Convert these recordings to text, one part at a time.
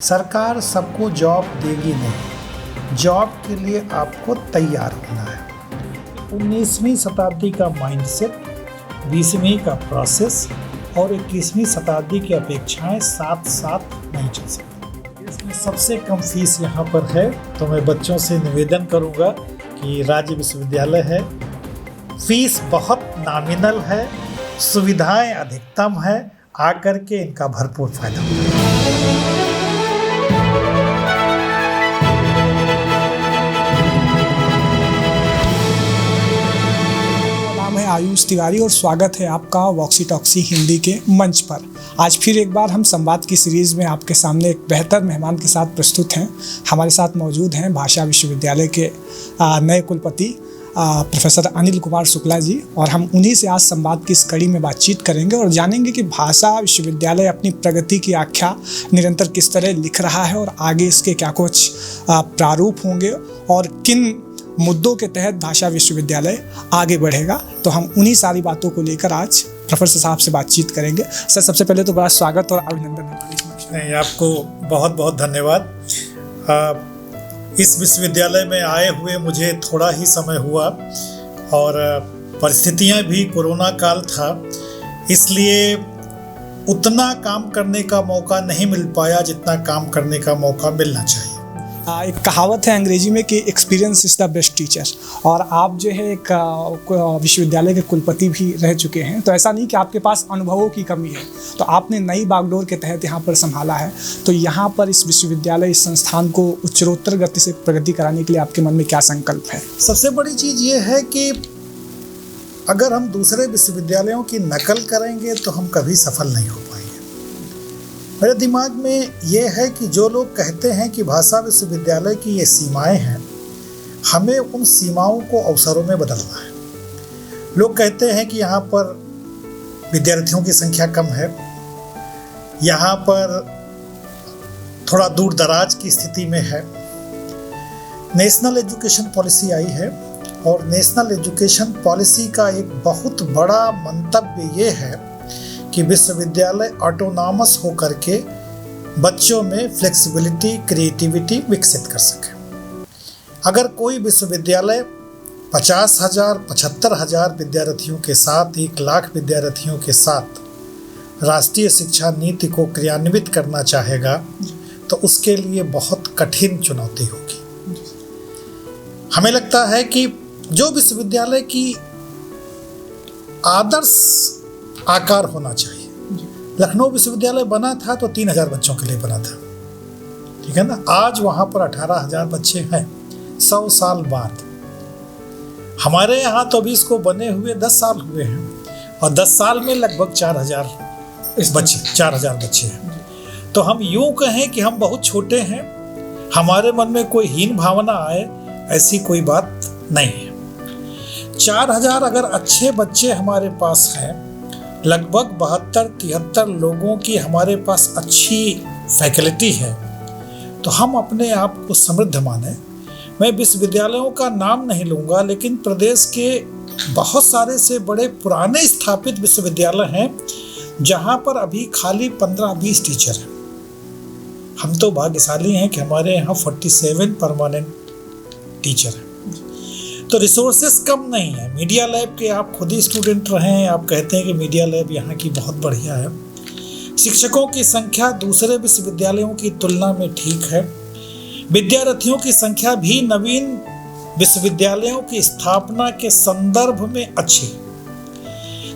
सरकार सबको जॉब देगी नहीं, जॉब के लिए आपको तैयार होना है। 19वीं शताब्दी का माइंडसेट, 20वीं का प्रोसेस और 21वीं शताब्दी की अपेक्षाएं साथ साथ नहीं चल सकती। इसमें सबसे कम फीस यहाँ पर है, तो मैं बच्चों से निवेदन करूँगा कि राज्य विश्वविद्यालय है, फीस बहुत नॉमिनल है, सुविधाएं अधिकतम है, आकर के इनका भरपूर फायदा उठाएं। आयुष तिवारी और स्वागत है आपका वॉक्सी टॉक्सी हिंदी के मंच पर। आज फिर एक बार हम संवाद की सीरीज़ में आपके सामने एक बेहतर मेहमान के साथ प्रस्तुत हैं। हमारे साथ मौजूद हैं भाषा विश्वविद्यालय के नए कुलपति प्रोफेसर अनिल कुमार शुक्ला जी, और हम उन्हीं से आज संवाद की इस कड़ी में बातचीत करेंगे और जानेंगे कि भाषा विश्वविद्यालय अपनी प्रगति की आख्या निरंतर किस तरह लिख रहा है और आगे इसके क्या कुछ प्रारूप होंगे और किन मुद्दों के तहत भाषा विश्वविद्यालय आगे बढ़ेगा। तो हम उन्हीं सारी बातों को लेकर आज प्रोफेसर साहब से बातचीत करेंगे। सर, सबसे पहले तो बड़ा स्वागत और अभिनंदन है। आपको बहुत बहुत धन्यवाद। इस विश्वविद्यालय में आए हुए मुझे थोड़ा ही समय हुआ और परिस्थितियां भी कोरोना काल था, इसलिए उतना काम करने का मौका नहीं मिल पाया जितना काम करने का मौका मिलना चाहिए। एक कहावत है अंग्रेजी में कि experience is the best teacher, और आप जो है एक विश्वविद्यालय के कुलपति भी रह चुके हैं, तो ऐसा नहीं कि आपके पास अनुभवों की कमी है। तो आपने नई बागडोर के तहत यहाँ पर संभाला है, तो यहाँ पर इस विश्वविद्यालय, इस संस्थान को उच्चरोत्तर गति से प्रगति कराने के लिए आपके मन में क्या संकल्प है? सबसे बड़ी चीज़ ये है कि अगर हम दूसरे विश्वविद्यालयों की नकल करेंगे तो हम कभी सफल नहीं हो पाएंगे। मेरे दिमाग में ये है कि जो लोग कहते हैं कि भाषा विश्वविद्यालय की ये सीमाएं हैं, हमें उन सीमाओं को अवसरों में बदलना है। लोग कहते हैं कि यहाँ पर विद्यार्थियों की संख्या कम है, यहाँ पर थोड़ा दूर दराज की स्थिति में है। नेशनल एजुकेशन पॉलिसी आई है और नेशनल एजुकेशन पॉलिसी का एक बहुत बड़ा मंतव्य ये है कि विश्वविद्यालय ऑटोनॉमस होकर के बच्चों में फ्लेक्सिबिलिटी, क्रिएटिविटी विकसित कर सके। अगर कोई विश्वविद्यालय 50,000, 75,000 विद्यार्थियों के साथ, 1 लाख विद्यार्थियों के साथ राष्ट्रीय शिक्षा नीति को क्रियान्वित करना चाहेगा तो उसके लिए बहुत कठिन चुनौती होगी। हमें लगता है कि जो विश्वविद्यालय की आदर्श आकार होना चाहिए। लखनऊ विश्वविद्यालय बना था तो 3,000 बच्चों के लिए बना था, ठीक है ना। आज वहाँ पर 18,000 बच्चे हैं 100 साल बाद। हमारे यहाँ तो अभी इसको बने हुए 10 साल हुए हैं और 10 साल में लगभग 4,000 बच्चे हैं। तो हम यूँ कहें कि हम बहुत छोटे हैं, हमारे मन में कोई हीन भावना आए ऐसी कोई बात नहीं है। 4,000 अगर अच्छे बच्चे हमारे पास हैं, लगभग 72-73 लोगों की हमारे पास अच्छी फैकल्टी है, तो हम अपने आप को समृद्ध माने। मैं विश्वविद्यालयों का नाम नहीं लूँगा, लेकिन प्रदेश के बहुत सारे से बड़े पुराने स्थापित विश्वविद्यालय हैं जहाँ पर अभी खाली 15-20 टीचर हैं। हम तो भाग्यशाली हैं कि हमारे यहाँ 47 परमानेंट टीचर हैं। तो रिसोर्सेस कम नहीं है। मीडिया लैब के आप खुद ही स्टूडेंट रहे हैं, आप कहते हैं कि मीडिया लैब यहाँ की बहुत बढ़िया है। शिक्षकों की संख्या दूसरे विश्वविद्यालयों की तुलना में ठीक है। विद्यार्थियों की संख्या भी नवीन विश्वविद्यालयों की स्थापना के संदर्भ में अच्छी।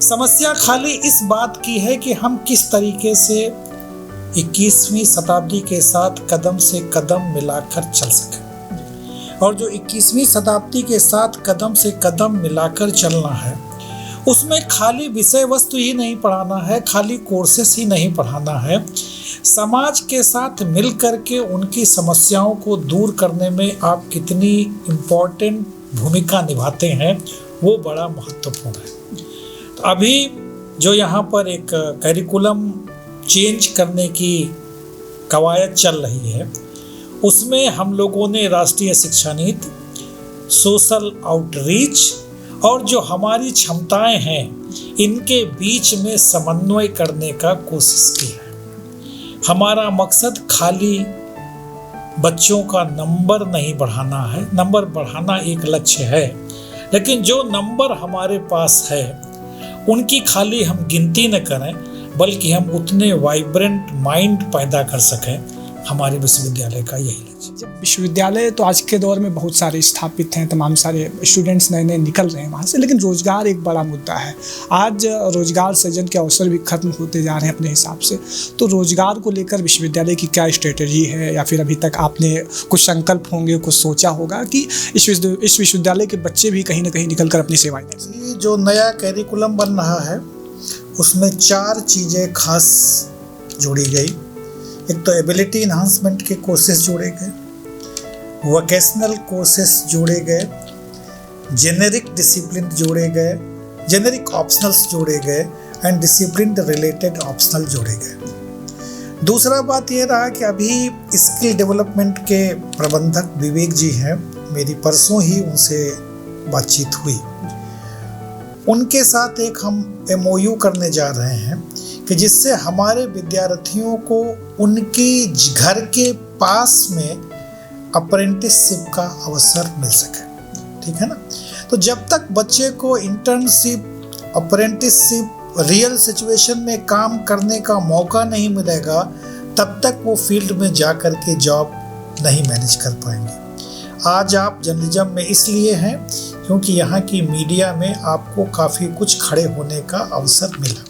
समस्या खाली इस बात की है कि हम किस तरीके से 21वीं शताब्दी के साथ कदम से कदम मिलाकर चल सकें। और जो 21वीं शताब्दी के साथ कदम से कदम मिलाकर चलना है, उसमें खाली विषय वस्तु ही नहीं पढ़ाना है, खाली कोर्सेस ही नहीं पढ़ाना है। समाज के साथ मिल करके उनकी समस्याओं को दूर करने में आप कितनी इम्पोर्टेंट भूमिका निभाते हैं, वो बड़ा महत्वपूर्ण है। तो अभी जो यहाँ पर एक करिकुलम चेंज करने की कवायद चल रही है, उसमें हम लोगों ने राष्ट्रीय शिक्षा नीति, सोशल आउटरीच और जो हमारी क्षमताएं हैं, इनके बीच में समन्वय करने का कोशिश की है। हमारा मकसद खाली बच्चों का नंबर नहीं बढ़ाना है, नंबर बढ़ाना एक लक्ष्य है, लेकिन जो नंबर हमारे पास है उनकी खाली हम गिनती न करें, बल्कि हम उतने वाइब्रेंट माइंड पैदा कर सकें। हमारे विश्वविद्यालय का यही लक्ष्य। जब विश्वविद्यालय तो आज के दौर में बहुत सारे स्थापित हैं, तमाम सारे स्टूडेंट्स नए नए निकल रहे हैं वहाँ से, लेकिन रोजगार एक बड़ा मुद्दा है। आज रोजगार सृजन के अवसर भी खत्म होते जा रहे हैं अपने हिसाब से। तो रोजगार को लेकर विश्वविद्यालय की क्या स्ट्रेटेजी है, या फिर अभी तक आपने कुछ संकल्प होंगे, कुछ सोचा होगा कि इस विश्वविद्यालय के बच्चे भी कहीं ना कहीं निकल कर अपनी सेवाएं दें? जो नया कैरिकुलम बन रहा है उसमें 4 चीज़ें खास जोड़ी गई। एक तो एबिलिटी इन्हांसमेंट के कोर्सेज जोड़े गए, वोकेशनल कोर्सेज जोड़े गए, जेनेरिक डिसिप्लिन जोड़े गए, जेनेरिक ऑप्शनल्स जोड़े गए एंड डिसिप्लिन रिलेटेड ऑप्शनल जोड़े गए। दूसरा बात यह रहा कि अभी स्किल डेवलपमेंट के प्रबंधक विवेक जी हैं, मेरी परसों ही उनसे बातचीत हुई। उनके साथ एक हम MOU करने जा रहे हैं कि जिससे हमारे विद्यार्थियों को उनके घर के पास में अप्रेंटिसशिप का अवसर मिल सके। ठीक है ना? तो जब तक बच्चे को इंटर्नशिप, अप्रेंटिसशिप, रियल सिचुएशन में काम करने का मौका नहीं मिलेगा, तब तक वो फील्ड में जा कर के जॉब नहीं मैनेज कर पाएंगे। आज आप जर्नलिज्म में इसलिए हैं क्योंकि यहाँ की मीडिया में आपको काफ़ी कुछ खड़े होने का अवसर मिला।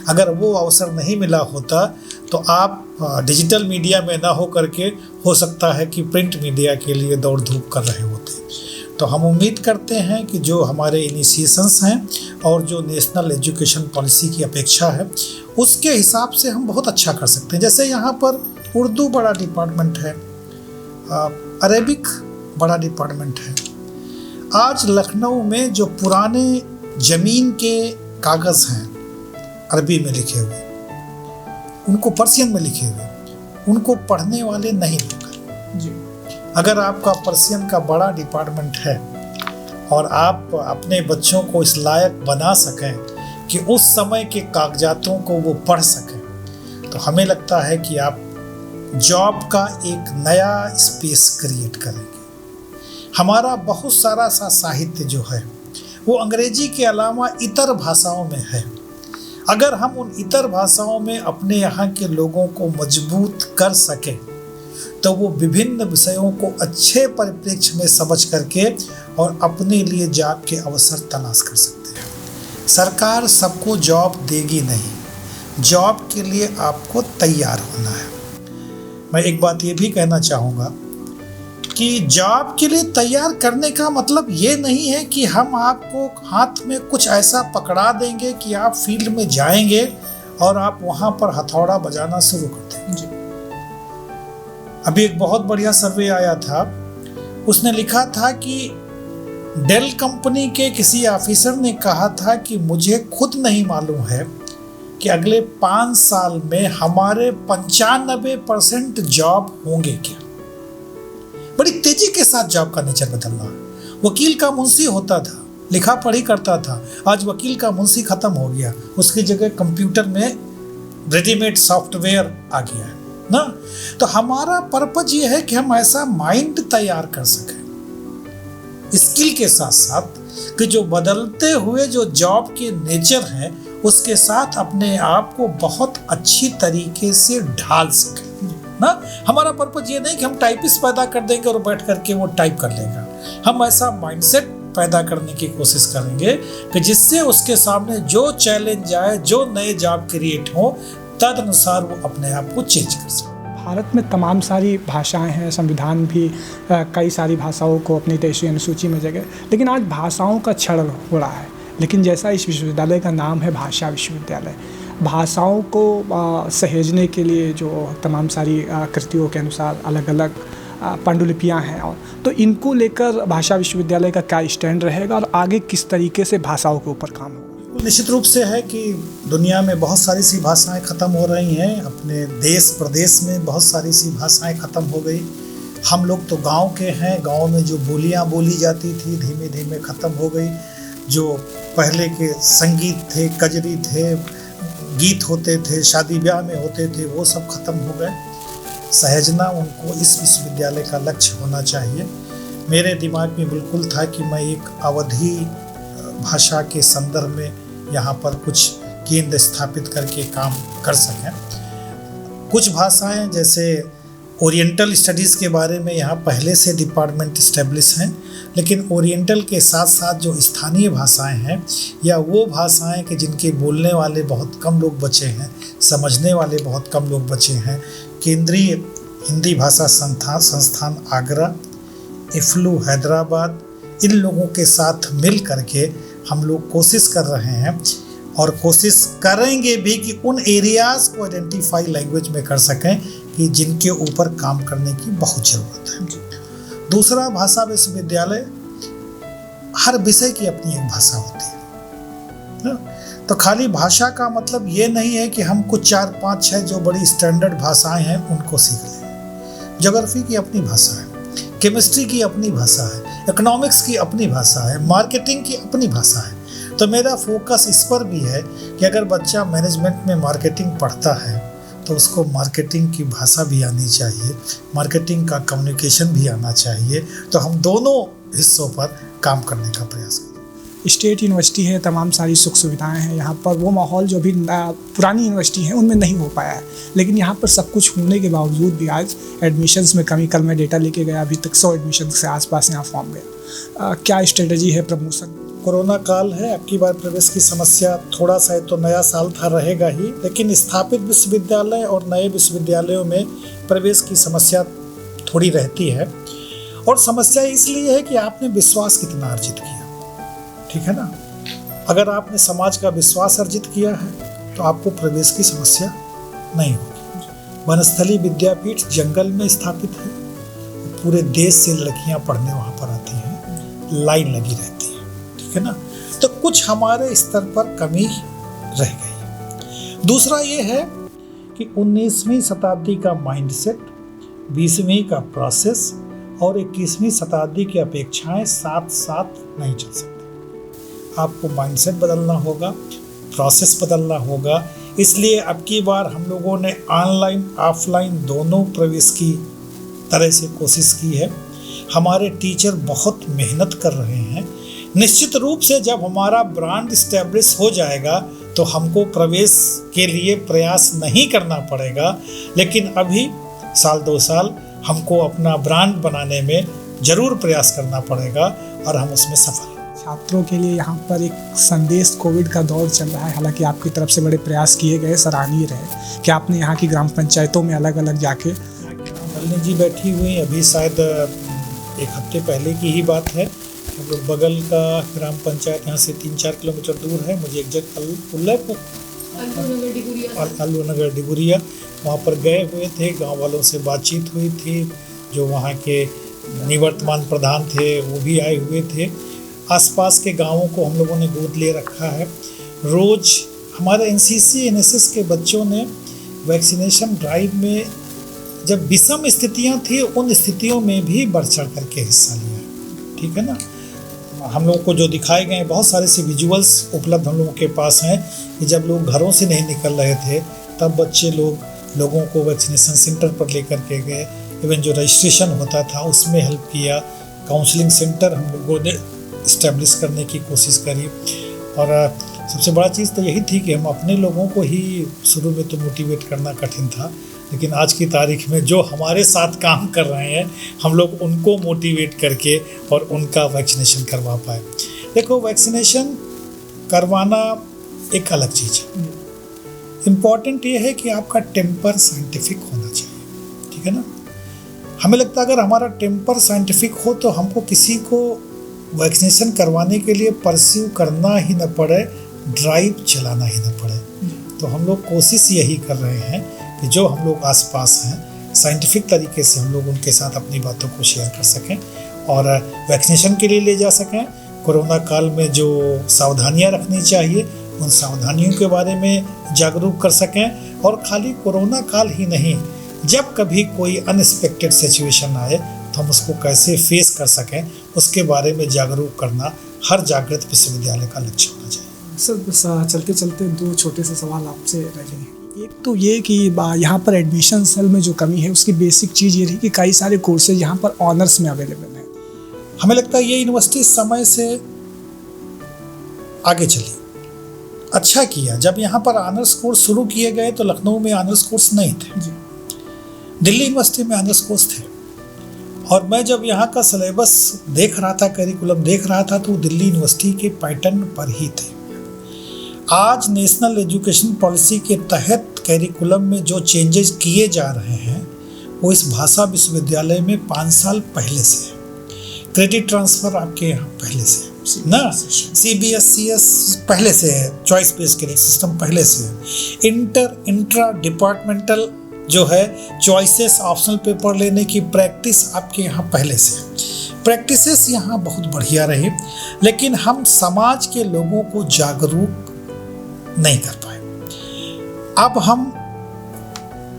अगर वो अवसर नहीं मिला होता तो आप डिजिटल मीडिया में ना हो करके हो सकता है कि प्रिंट मीडिया के लिए दौड़ धूप कर रहे होते। तो हम उम्मीद करते हैं कि जो हमारे इनिशिएशंस हैं और जो नेशनल एजुकेशन पॉलिसी की अपेक्षा है उसके हिसाब से हम बहुत अच्छा कर सकते हैं। जैसे यहाँ पर उर्दू बड़ा डिपार्टमेंट है, अरेबिक बड़ा डिपार्टमेंट है। आज लखनऊ में जो पुराने ज़मीन के कागज़ हैं अरबी में लिखे हुए, उनको पर्शियन में लिखे हुए, उनको पढ़ने वाले नहीं लोग जी। अगर आपका पर्शियन का बड़ा डिपार्टमेंट है और आप अपने बच्चों को इस लायक बना सकें कि उस समय के कागजातों को वो पढ़ सकें, तो हमें लगता है कि आप जॉब का एक नया स्पेस क्रिएट करेंगे। हमारा बहुत सारा सा साहित्य जो है वो अंग्रेजी के अलावा इतर भाषाओं में है। अगर हम उन इतर भाषाओं में अपने यहाँ के लोगों को मजबूत कर सकें तो वो विभिन्न विषयों को अच्छे परिप्रेक्ष्य में समझ करके और अपने लिए जॉब के अवसर तलाश कर सकते हैं। सरकार सबको जॉब देगी नहीं, जॉब के लिए आपको तैयार होना है। मैं एक बात ये भी कहना चाहूँगा कि जॉब के लिए तैयार करने का मतलब ये नहीं है कि हम आपको हाथ में कुछ ऐसा पकड़ा देंगे कि आप फील्ड में जाएंगे और आप वहाँ पर हथौड़ा बजाना शुरू कर देंगे। अभी एक बहुत बढ़िया सर्वे आया था, उसने लिखा था कि डेल कंपनी के किसी ऑफिसर ने कहा था कि मुझे खुद नहीं मालूम है कि अगले 5 साल में हमारे 95% जॉब होंगे क्या। बड़ी तेजी के साथ जॉब का नेचर बदल रहा है। वकील का मुंशी होता था, लिखा पढ़ी करता था, आज वकील का मुंशी खत्म हो गया, उसकी जगह कंप्यूटर में रेडीमेड सॉफ्टवेयर आ गया है ना। तो हमारा पर्पज ये है कि हम ऐसा माइंड तैयार कर सकें स्किल के साथ साथ कि जो बदलते हुए जो जॉब के नेचर है उसके साथ अपने आप को बहुत अच्छी तरीके से ढाल सकें ना। हमारा पर्पज ये नहीं कि हम टाइपिस्ट पैदा कर देंगे और बैठ करके वो टाइप कर लेगा। हम ऐसा माइंडसेट पैदा करने की कोशिश करेंगे कि जिससे उसके सामने जो चैलेंज आए, जो नए जॉब क्रिएट हो, तद अनुसार वो अपने आप को चेंज कर सके। भारत में तमाम सारी भाषाएं हैं, संविधान भी कई सारी भाषाओं को अपनी देशीय अनुसूची में जगह, लेकिन आज भाषाओं का क्षरण हो रहा है। लेकिन जैसा इस विश्वविद्यालय का नाम है भाषा विश्वविद्यालय, भाषाओं को सहेजने के लिए जो तमाम सारी कृतियों के अनुसार अलग अलग पांडुलिपियाँ हैं, और तो इनको लेकर भाषा विश्वविद्यालय का क्या स्टैंड रहेगा और आगे किस तरीके से भाषाओं के ऊपर काम होगा? निश्चित रूप से है कि दुनिया में बहुत सारी सी भाषाएं ख़त्म हो रही हैं। अपने देश प्रदेश में बहुत सारी सी भाषाएं ख़त्म हो गई। हम लोग तो गांव के हैं, गांव में जो बोलियां बोली जाती थी धीमे धीमे ख़त्म हो गई। जो पहले के संगीत थे, कजरी थे, गीत होते थे, शादी ब्याह में होते थे, वो सब खत्म हो गए। सहजना उनको इस विश्वविद्यालय का लक्ष्य होना चाहिए। मेरे दिमाग में बिल्कुल था कि मैं एक अवधी भाषा के संदर्भ में यहाँ पर कुछ केंद्र स्थापित करके काम कर सकें। कुछ भाषाएं जैसे ओरिएंटल स्टडीज़ के बारे में यहाँ पहले से डिपार्टमेंट इस्टेब्लिश हैं, लेकिन ओरिएंटल के साथ साथ जो स्थानीय भाषाएं हैं या वो भाषाएं कि जिनके बोलने वाले बहुत कम लोग बचे हैं, समझने वाले बहुत कम लोग बचे हैं, केंद्रीय हिंदी भाषा संस्थान आगरा, इफ्लू हैदराबाद, इन लोगों के साथ मिल करके हम लोग कोशिश कर रहे हैं और कोशिश करेंगे भी कि उन एरियाज़ को आइडेंटिफाई लैंग्वेज में कर सकें कि जिनके ऊपर काम करने की बहुत ज़रूरत है। दूसरा, भाषा विश्वविद्यालय, हर विषय की अपनी एक भाषा होती है। तो खाली भाषा का मतलब ये नहीं है कि हम कुछ 4, 5, 6 जो बड़ी स्टैंडर्ड भाषाएं हैं उनको सीख लें। ज्योग्राफी की अपनी भाषा है, केमिस्ट्री की अपनी भाषा है, इकोनॉमिक्स की अपनी भाषा है, मार्केटिंग की अपनी भाषा है। तो मेरा फोकस इस पर भी है कि अगर बच्चा मैनेजमेंट में मार्केटिंग पढ़ता है तो उसको मार्केटिंग की भाषा भी आनी चाहिए, मार्केटिंग का कम्युनिकेशन भी आना चाहिए। तो हम दोनों हिस्सों पर काम करने का प्रयास करें। स्टेट यूनिवर्सिटी है, तमाम सारी सुख सुविधाएं हैं यहाँ पर, वो माहौल जो भी पुरानी यूनिवर्सिटी है उनमें नहीं हो पाया है। लेकिन यहाँ पर सब कुछ होने के बावजूद भी आज एडमिशन्स में कमी, कल मैं डेटा लेके गया, अभी तक 100 एडमिशन से आसपास यहाँ फॉर्म गया। क्या स्ट्रेटजी है प्रमोशन? कोरोना काल है, अब की बार प्रवेश की समस्या थोड़ा सा तो नया साल था रहेगा ही, लेकिन स्थापित विश्वविद्यालय और नए विश्वविद्यालयों में प्रवेश की समस्या थोड़ी रहती है। और समस्या इसलिए है कि आपने विश्वास कितना अर्जित किया, ठीक है ना। अगर आपने समाज का विश्वास अर्जित किया है तो आपको प्रवेश की समस्या नहीं होगी। वनस्थली विद्यापीठ जंगल में स्थापित है, पूरे देश से लड़कियां पढ़ने वहाँ पर आती हैं, लाइन लगी रहती है, ठीक है ना। तो कुछ हमारे स्तर पर कमी रह गई। दूसरा ये है कि 19वीं शताब्दी का माइंडसेट, 20वीं का प्रोसेस और 21वीं शताब्दी की अपेक्षाएं साथ साथ नहीं चल सकती। आपको माइंडसेट बदलना होगा, प्रोसेस बदलना होगा। इसलिए अब की बार हम लोगों ने ऑनलाइन ऑफलाइन दोनों प्रवेश की तरह से कोशिश की है। हमारे टीचर बहुत मेहनत कर रहे हैं। निश्चित रूप से जब हमारा ब्रांड इस्टेब्लिश हो जाएगा तो हमको प्रवेश के लिए प्रयास नहीं करना पड़ेगा, लेकिन अभी साल 2 साल हमको अपना ब्रांड बनाने में ज़रूर प्रयास करना पड़ेगा और हम उसमें सफल। छात्रों के लिए यहाँ पर एक संदेश, कोविड का दौर चल रहा है, हालांकि आपकी तरफ से बड़े प्रयास किए गए, सराहनीय रहे कि आपने यहाँ की ग्राम पंचायतों में अलग अलग जाके। नलिनी जी बैठी हुई, अभी शायद 1 हफ्ते पहले की ही बात है। हम लोग बगल का ग्राम पंचायत यहाँ से 3-4 किलोमीटर दूर है, मुझे एग्जैक्ट अल्लूनगर डिगुरिया, वहाँ पर गए हुए थे। गांव वालों से बातचीत हुई थी, जो वहाँ के निवर्तमान प्रधान थे वो भी आए हुए थे। आसपास के गांवों को हम लोगों ने गोद ले रखा है। रोज़ हमारे एनसीसी एनएसएस के बच्चों ने वैक्सीनेशन ड्राइव में जब विषम स्थितियां थी उन स्थितियों में भी बढ़ चढ़ करके हिस्सा लिया, ठीक है ना। हम लोगों को जो दिखाए गए बहुत सारे से विजुअल्स उपलब्ध हम लोगों के पास हैं कि जब लोग घरों से नहीं निकल रहे थे तब बच्चे लोगों को वैक्सीनेशन सेंटर पर लेकर के गए। इवन जो रजिस्ट्रेशन होता था उसमें हेल्प किया। काउंसलिंग सेंटर हम लोगों ने इस्टेब्लिश करने की कोशिश करी। और सबसे बड़ा चीज़ तो यही थी कि हम अपने लोगों को ही शुरू में तो मोटिवेट करना कठिन था, लेकिन आज की तारीख में जो हमारे साथ काम कर रहे हैं हम लोग उनको मोटिवेट करके और उनका वैक्सीनेशन करवा पाए। देखो, वैक्सीनेशन करवाना एक अलग चीज़ है। इम्पॉर्टेंट ये है कि आपका टेम्पर साइंटिफिक होना चाहिए, ठीक है ना। हमें लगता है अगर हमारा टेम्पर साइंटिफिक हो तो हमको किसी को वैक्सीनेशन करवाने के लिए परस्यू करना ही न पड़े, ड्राइव चलाना ही न पड़े। तो हम लोग कोशिश यही कर रहे हैं कि जो हम लोग आसपास हैं साइंटिफिक तरीके से हम लोग उनके साथ अपनी बातों को शेयर कर सकें और वैक्सीनेशन के लिए ले जा सकें। कोरोना काल में जो सावधानियां रखनी चाहिए उन सावधानियों के बारे में जागरूक कर सकें। और खाली कोरोना काल ही नहीं, जब कभी कोई अनएक्सपेक्टेड सिचुएशन आए तो हम उसको कैसे फेस कर सकें उसके बारे में जागरूक करना हर जागृत विश्वविद्यालय का लक्ष्य होना चाहिए। सर बस चलते चलते दो छोटे से सवाल आपसे रह गए हैं। एक तो ये कि यहाँ पर एडमिशन सेल में जो कमी है उसकी बेसिक चीज़ ये रही कि कई सारे कोर्सेज यहाँ पर ऑनर्स में अवेलेबल हैं। हमें लगता है ये यूनिवर्सिटी समय से आगे चली, अच्छा किया। जब यहाँ पर ऑनर्स कोर्स शुरू किए गए तो लखनऊ में ऑनर्स कोर्स नहीं थे जी। दिल्ली यूनिवर्सिटी में ऑनर्स कोर्स थे। और मैं जब यहाँ का सिलेबस देख रहा था, करिकुलम देख रहा था, तो दिल्ली यूनिवर्सिटी के पैटर्न पर ही थे। आज नेशनल एजुकेशन पॉलिसी के तहत करिकुलम में जो चेंजेस किए जा रहे हैं वो इस भाषा विश्वविद्यालय में 5 साल पहले से है। क्रेडिट ट्रांसफ़र आपके यहाँ पहले से है ना, CBSCS पहले से है, चॉइस बेस्ड क्रेडिट सिस्टम पहले से है, इंट्रा डिपार्टमेंटल जो है चॉइसेस ऑप्शनल पेपर लेने की प्रैक्टिस आपके यहाँ पहले से है। प्रैक्टिसेस यहाँ बहुत बढ़िया रही, लेकिन हम समाज के लोगों को जागरूक नहीं कर पाए। अब हम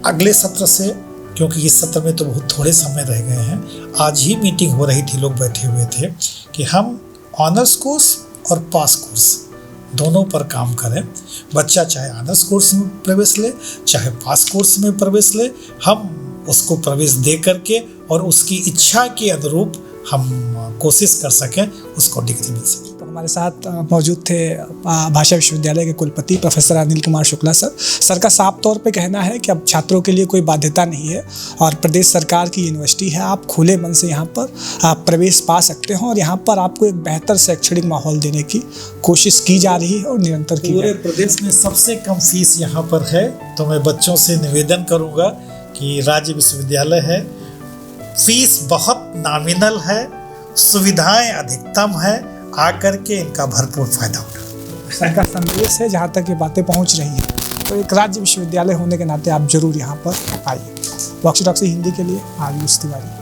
अगले सत्र से, क्योंकि इस सत्र में तो बहुत थोड़े समय रह गए हैं, आज ही मीटिंग हो रही थी, लोग बैठे हुए थे कि हम ऑनर्स कोर्स और पास कोर्स दोनों पर काम करें। बच्चा चाहे ऑनर्स कोर्स में प्रवेश ले, चाहे पास कोर्स में प्रवेश ले, हम उसको प्रवेश दे करके और उसकी इच्छा के अनुरूप हम कोशिश कर सकें उसको डिग्री मिल सके। तो हमारे साथ मौजूद थे भाषा विश्वविद्यालय के कुलपति professor Anil Kumar Shukla sir. Sir का साफ तौर पे कहना है कि अब छात्रों के लिए कोई बाध्यता नहीं है और प्रदेश सरकार की यूनिवर्सिटी है, आप खुले मन से यहाँ पर प्रवेश पा सकते हो और यहाँ पर आपको एक बेहतर शैक्षणिक माहौल देने की कोशिश की जा रही है और निरंतर की पूरे प्रदेश में सबसे कम फीस यहाँ पर है। तो मैं बच्चों से निवेदन करूँगा कि राज्य विश्वविद्यालय है, फीस बहुत नॉमिनल है, सुविधाएं अधिकतम है, आकर के इनका भरपूर फायदा उठाएं। सर का संदेश है, जहाँ तक ये बातें पहुँच रही हैं तो एक राज्य विश्वविद्यालय होने के नाते आप जरूर यहाँ पर आइए। वॉक्सी टॉक्सी हिंदी के लिए आयुष तिवारी।